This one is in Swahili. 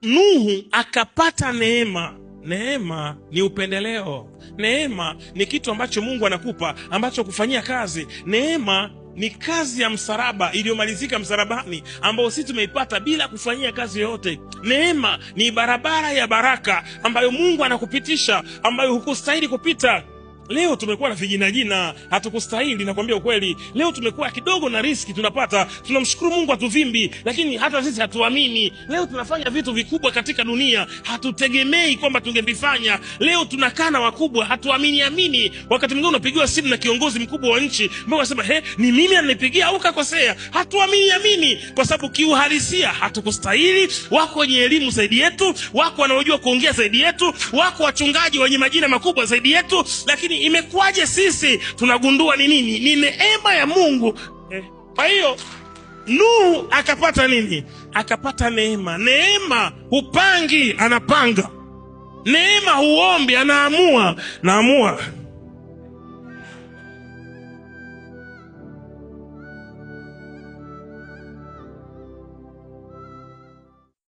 Nuhu akapata neema. Neema ni upendeleo. Neema ni kitu ambacho Mungu anakupa, ambacho kufanyia kazi. Neema ni kazi ya msalaba iliyomalizika msalabani, ambao sisi tumeipata bila kufanyia kazi yoyote. Neema ni barabara ya baraka ambayo Mungu anakupitisha, ambayo hukustahili kupita. Leo tumekuwa na vijinajina, hatukustahili. Nakwambia ukweli, leo tumekuwa kidogo na riski tunapata, tunamshukuru Mungu atuvimbi, lakini hata sisi hatuamini. Leo tunafanya vitu vikubwa katika dunia, hatutegemei kwamba tungevifanya. Leo tunakaa na wakubwa, hatuamini. Wakati mwingine unapigiwa simu na kiongozi mkubwa wa nchi, mbona unasema ni mimi ananipigia au kakosea? Hatuamini, kwa sababu kiuhalisia hatukustahili. Wako wenye elimu zaidi yetu, wako wanaojua kuongea zaidi yetu, wako wachungaji wenye majina makubwa zaidi yetu, lakini imekuwaje sisi tunagundua ni nini? Ni neema ya Mungu. Kwa hiyo Nuhu akapata nini? Akapata neema. Neema hupangi, anapanga. Neema huombi, anaamua.